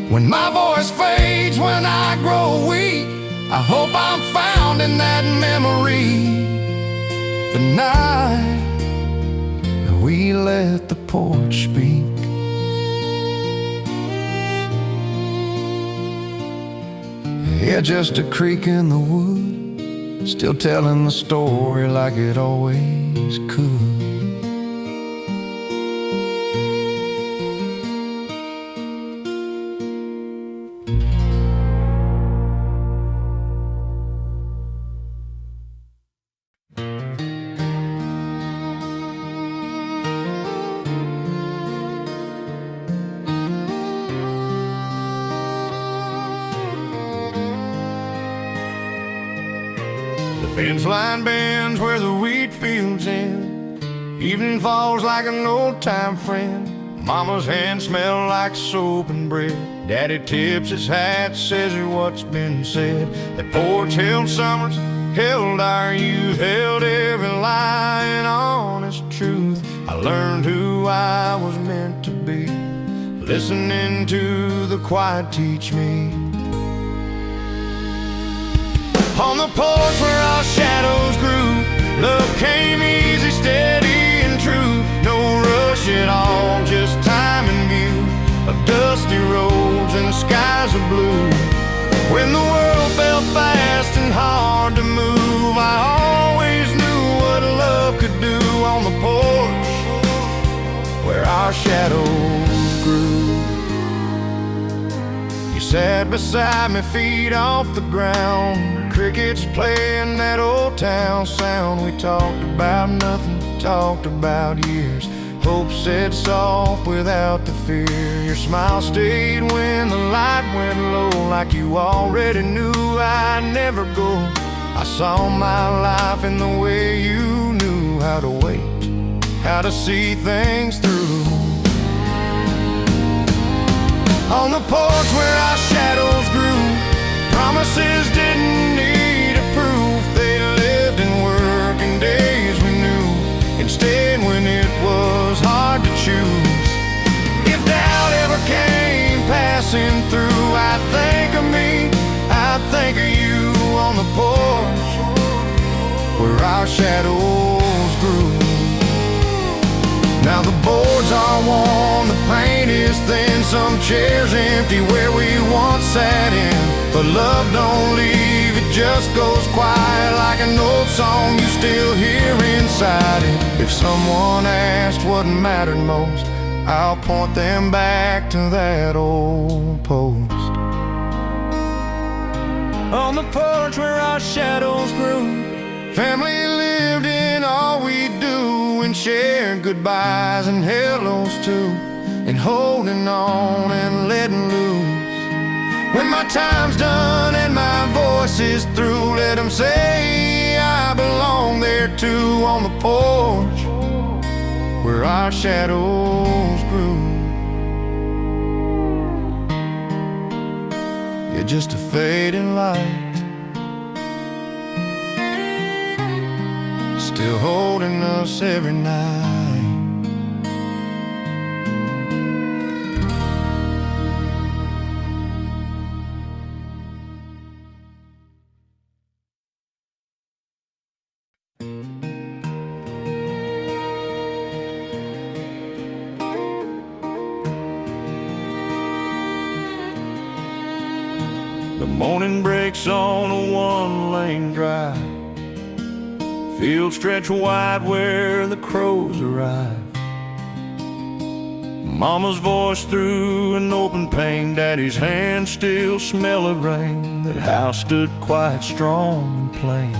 When my voice fades, when I grow weak, I hope I'm found in that memory. The night we let the porch speak. Yeah, just a creak in the wood, still telling the story like it always could. Fence line bends where the wheat fields end. Evening falls like an old-time friend. Mama's hands smell like soap and bread. Daddy tips his hat, says what's been said. That porch held summers, held our youth, held every lie and honest truth. I learned who I was meant to be, listening to the quiet teach me. On the porch where our shadows grew, love came easy, steady and true. No rush at all, just time and view of dusty roads and skies of blue. When the world felt fast and hard to move, I always knew what love could do. On the porch where our shadows grew, you sat beside me, feet off the ground. Crickets playing that old town sound. We talked about nothing, talked about years. Hope said soft without the fear. Your smile stayed when the light went low, like you already knew I'd never go. I saw my life in the way you knew how to wait, how to see things through. On the porch where our shadows grew, promises didn't need a proof. They lived in working days we knew, instead when it was hard to choose. If doubt ever came passing through, I'd think of me, I'd think of you. On the porch where our shadows grew. Now the boards are worn, the paint is thin, some chairs empty where we once sat in. But love don't leave, it just goes quiet like an old song you still hear inside it. If someone asked what mattered most, I'll point them back to that old post. On the porch where our shadows grew, family lived in all we do, and shared goodbyes and hellos too, and holding on and letting loose. When my time's done and my voice is through, let them say I belong there too. On the porch where our shadows grew. You're just a fading light, still holding us every night. The morning breaks on a one-lane drive. Fields stretch wide where the crows arrive. Mama's voice through an open pane, Daddy's hands still smell of rain. That house stood quiet, strong and plain.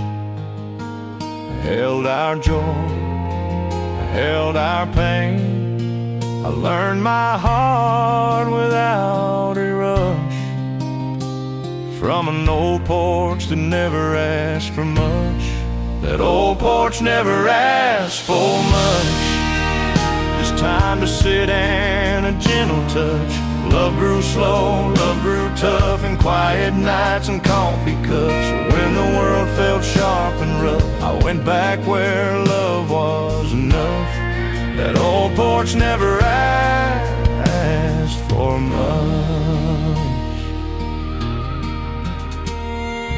I held our joy, I held our pain. I learned my heart without a rush, from an old porch that never asked for much. That old porch never asked for much, just time to sit and a gentle touch. Love grew slow, love grew tough, in quiet nights and coffee cups. When the world felt sharp and rough, I went back where love was enough. That old porch never asked for much.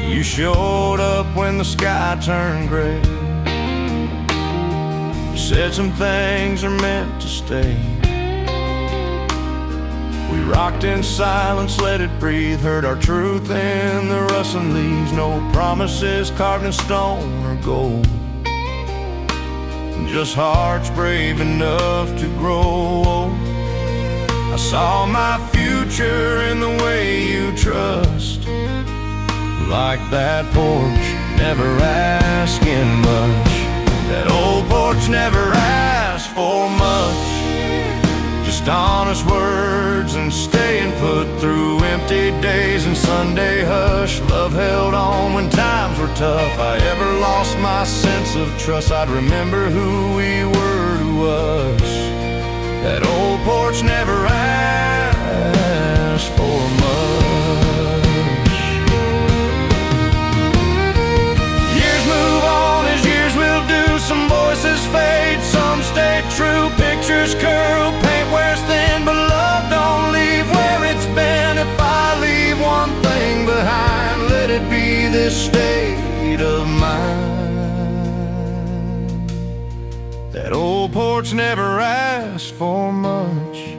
You showed up when the sky turned gray. You said some things are meant to stay. We rocked in silence, let it breathe. Heard our truth in the rustling leaves. No promises carved in stone or gold, just hearts brave enough to grow old. I saw my future in the way you trust, like that porch, never asking much. That old porch never asked for much, just Just honest words and staying put through empty days and Sunday hush. Love held on when times were tough. If I ever lost my sense of trust, I'd remember who we were to us. That old porch never asked for much. Years move on as years will do. Some voices fade, some stay true. Pictures curl, paint wears thin, but love don't leave where it's been. If I leave one thing behind, let it be this state of mind. That old porch never asked for much.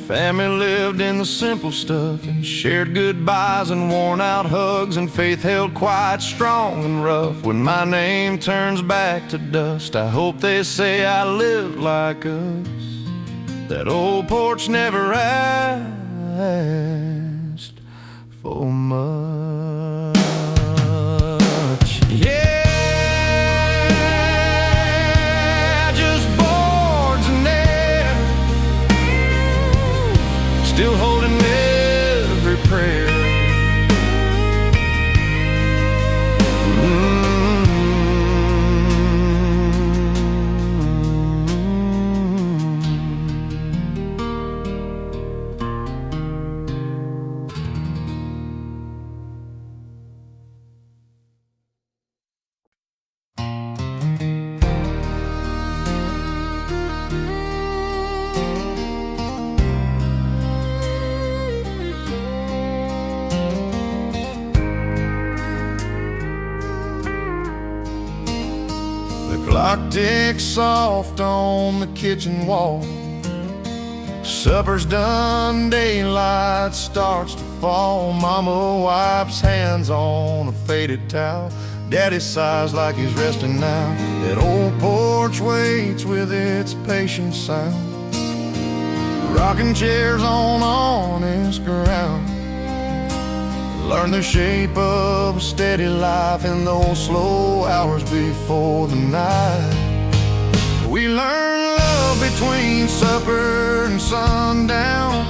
Family lived in the simple stuff and shared goodbyes and worn out hugs, and faith held quiet, strong and rough. When my name turns back to dust, I hope they say I lived like us. That old porch never asked for much. Yeah. Still holding every prayer. Clock ticks soft on the kitchen wall. Supper's done, daylight starts to fall. Mama wipes hands on a faded towel. Daddy sighs like he's resting now. That old porch waits with its patient sound. Rocking chairs on honest ground. Learn the shape of a steady life in those slow hours before the night. We learn love between supper and sundown.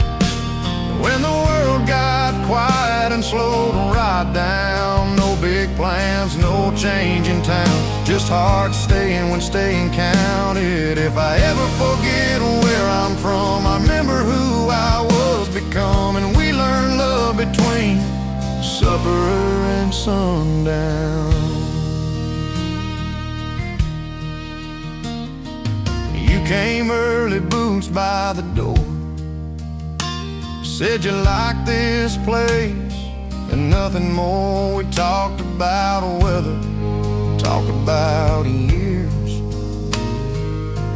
When the world got quiet and slow to ride down. No big plans, no change in town. Just hard staying when staying counted. If I ever forget where I'm from, I remember who I was becoming. We learn love between supper and sundown. You came early, boots by the door. Said you liked this place and nothing more. We talked about weather, talked about years.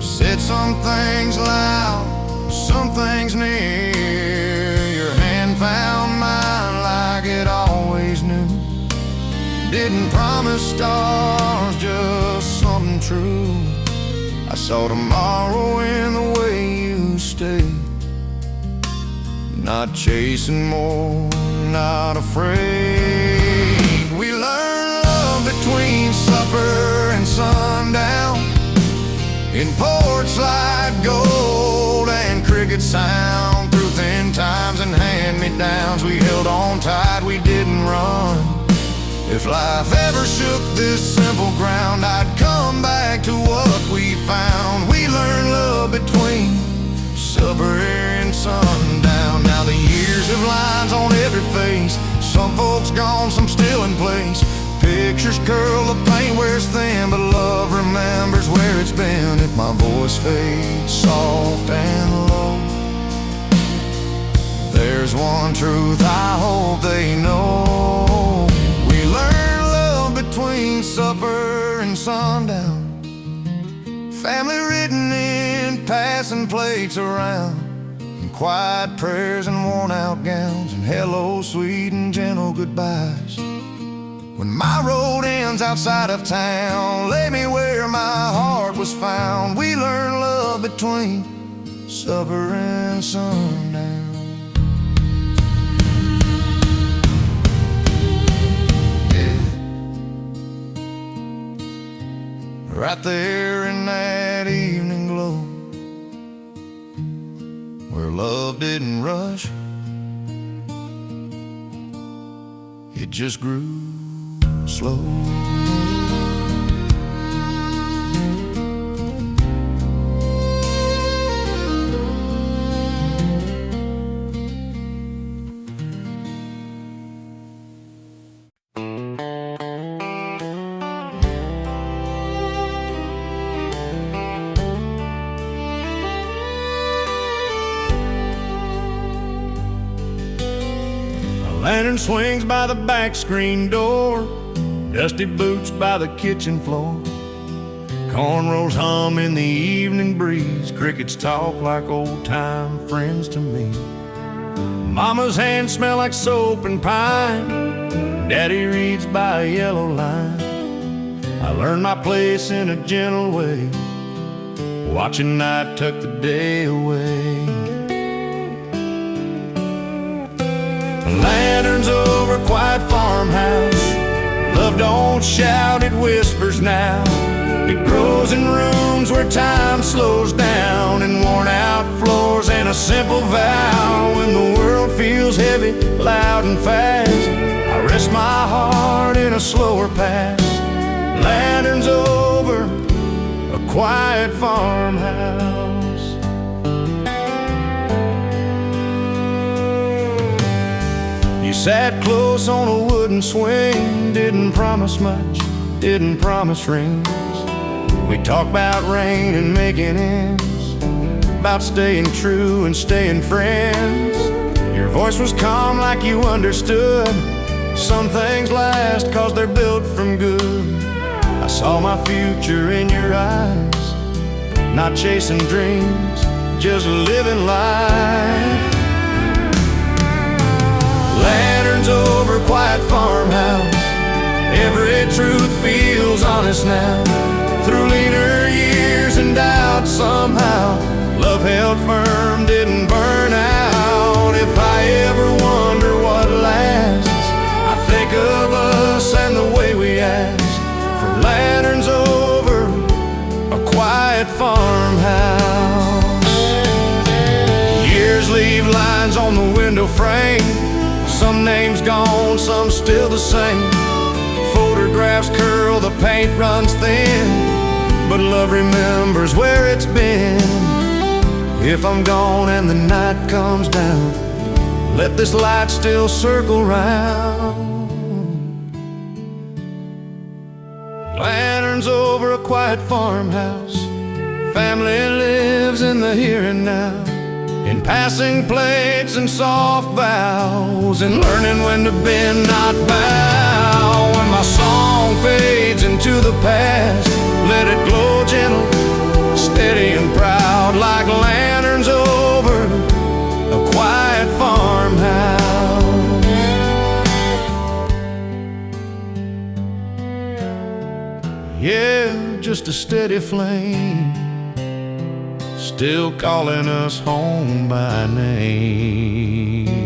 Said some things loud, some things near. Your hand found mine like it always knew. Didn't promise stars, just something true. I saw tomorrow in the way you stayed. Not chasing more, not afraid. We learned love between supper and sundown. In porch light, gold and cricket sound. Through thin times and hand-me-downs, we held on tight, we didn't run. If life ever shook this simple ground, I'd come back to what we found. We learned love between supper and sundown. Now the years have lines on every face. Some folks gone, some still in place. Pictures curl, the paint wears thin, but love remembers where it's been. If my voice fades soft and low, there's one truth I hope they know. We learn love between supper and sundown. Family written in, passing plates around, and quiet prayers and worn out gowns, and hello sweet and gentle goodbyes. When my road ends outside of town, lay me where my heart was found. We learn love between supper and sundown. Right there in that evening glow, where love didn't rush. It just grew slow. Lantern swings by the back screen door, dusty boots by the kitchen floor. Cornrows hum in the evening breeze, crickets talk like old-time friends to me. Mama's hands smell like soap and pine, Daddy reads by a yellow line. I learned my place in a gentle way, watching night tuck the day away. Lanterns over a quiet farmhouse, love don't shout, it whispers now. It grows in rooms where time slows down, and worn out floors and a simple vow. When the world feels heavy, loud and fast, I rest my heart in a slower past. Lanterns over a quiet farmhouse. You sat close on a wooden swing, didn't promise much, didn't promise rings. We talked about rain and making ends, about staying true and staying friends. Your voice was calm like you understood. Some things last 'cause they're built from good. I saw my future in your eyes, not chasing dreams, just living life. Lanterns over a quiet farmhouse, every truth feels honest now. Through leaner years and doubt, somehow love held firm, didn't burn out. If I ever wonder what lasts, I think of us and the way we asked for lanterns over a quiet farmhouse. Years leave lines on the window frame, some names gone, some still the same. Photographs curl, the paint runs thin, but love remembers where it's been. If I'm gone and the night comes down, let this light still circle round. Lanterns over a quiet farmhouse, family lives in the here and now, in passing plates and soft vows, and learning when to bend, not bow. When my song fades into the past, let it glow gentle, steady and proud, like lanterns over a quiet farmhouse. Yeah, just a steady flame, still calling us home by name.